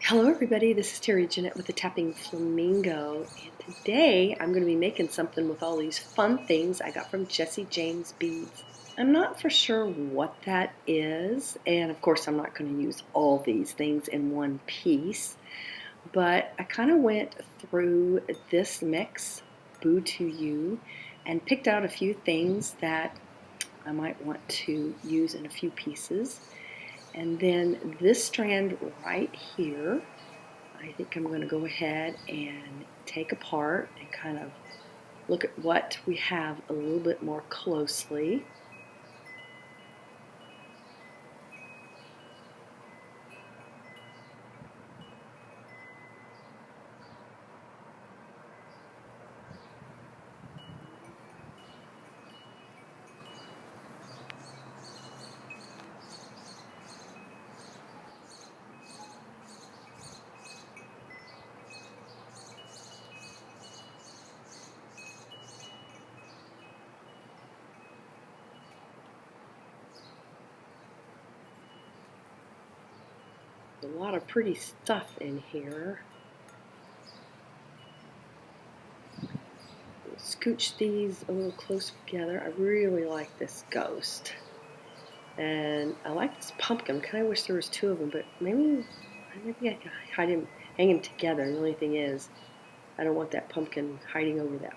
Hello everybody, this is Terry Jeanette with the Tapping Flamingo, and today I'm going to be making something with all these fun things I got from Jesse James Beads. I'm not for sure what that is, and of course I'm not going to use all these things in one piece, but I kind of went through this mix, Boo to You, and picked out a few things that I might want to use in a few pieces. And then this strand right here, I think I'm going to go ahead and take apart and kind of look at what we have a little bit more closely. A lot of pretty stuff in here. Scooch these a little closer together. I really like this ghost. And I like this pumpkin. I kind of wish there was two of them, but maybe I can hang them together. The only thing is, I don't want that pumpkin hiding over that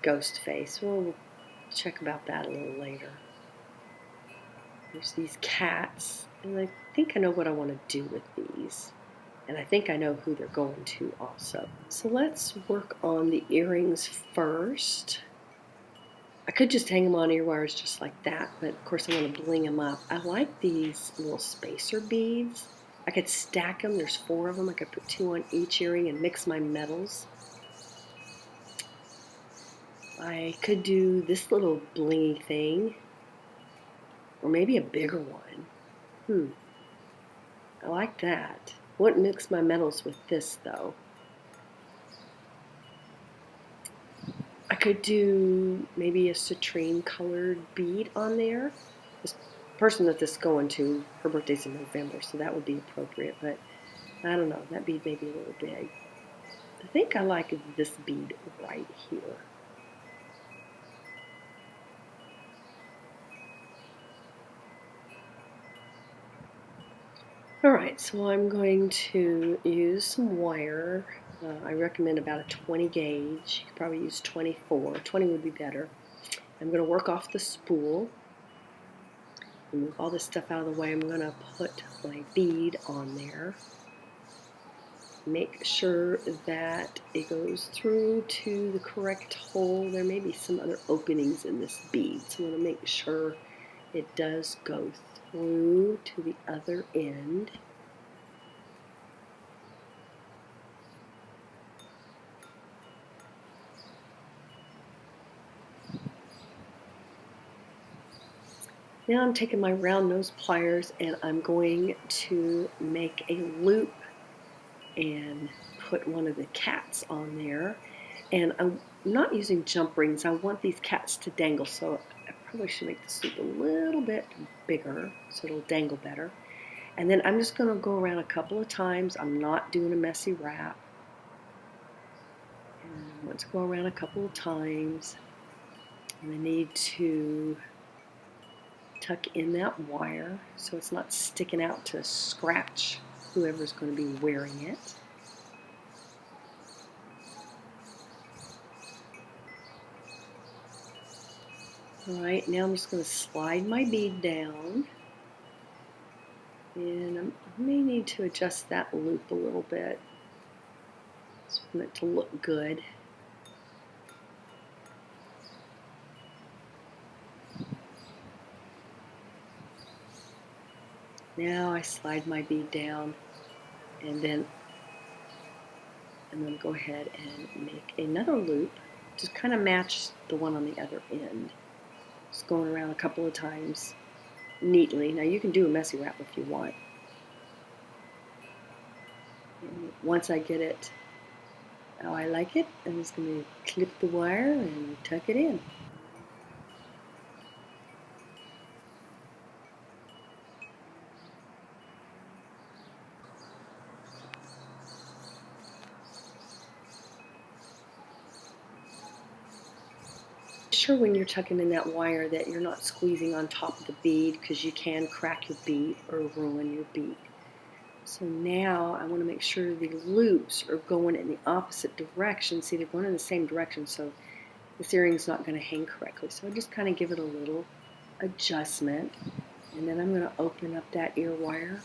ghost face. We'll check about that a little later. There's these cats, and I think I know what I want to do with these. And I think I know who they're going to also. So let's work on the earrings first. I could just hang them on ear wires just like that, but of course I want to bling them up. I like these little spacer beads. I could stack them. There's 4 of them. I could put 2 on each earring and mix my metals. I could do this little blingy thing, or maybe a bigger one. I like that. Wouldn't mix my metals with this though. I could do maybe a citrine colored bead on there. This person that this is going to, her birthday's in November, so that would be appropriate, but I don't know, that bead may be a little big. I think I like this bead right here. Alright, so I'm going to use some wire. I recommend about a 20 gauge. You could probably use 24. 20 would be better. I'm going to work off the spool. Move all this stuff out of the way. I'm going to put my bead on there. Make sure that it goes through to the correct hole. There may be some other openings in this bead, so I want to make sure it does go through to the other end. Now I'm taking my round nose pliers and I'm going to make a loop and put one of the cats on there. And I'm not using jump rings. I want these cats to dangle, so I probably should make this loop a little bit bigger so it'll dangle better. And then I'm just going to go around a couple of times. I'm not doing a messy wrap. And once I go around a couple of times, and I need to tuck in that wire so it's not sticking out to scratch whoever's going to be wearing it. Alright, now I'm just going to slide my bead down, and I may need to adjust that loop a little bit. Just want it to look good. Now I slide my bead down, and then I'm going to go ahead and make another loop, just kind of match the one on the other end. Just going around a couple of times neatly. Now you can do a messy wrap if you want. And once I get it how I like it, I'm just going to clip the wire and tuck it in. sure when you're tucking in that wire that you're not squeezing on top of the bead, because you can crack your bead or ruin your bead. So now I want to make sure the loops are going in the opposite direction. See, they're going in the same direction, so this earring's not going to hang correctly. So I just kind of give it a little adjustment, and then I'm going to open up that ear wire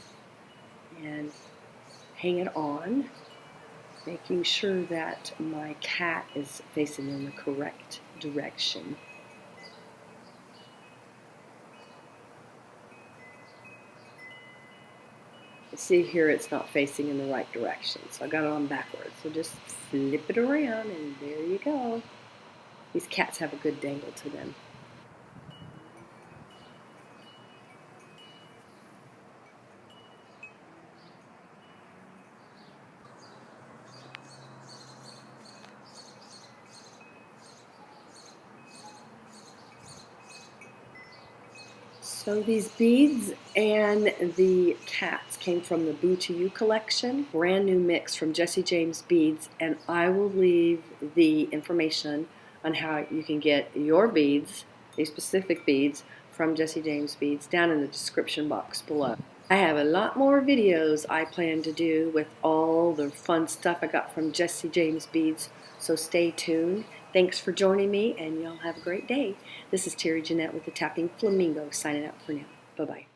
and hang it on, making sure that my cat is facing in the correct direction. See here, it's not facing in the right direction, so I got it on backwards. So just flip it around, and there you go. These cats have a good dangle to them. So these beads and the cats came from the Boo to You collection, brand new mix from Jesse James Beads, and I will leave the information on how you can get your beads, these specific beads, from Jesse James Beads down in the description box below. I have a lot more videos I plan to do with all the fun stuff I got from Jesse James Beads, so stay tuned. Thanks for joining me, and y'all have a great day. This is Terry Jeanette with the Tapping Flamingo signing out for now. Bye-bye.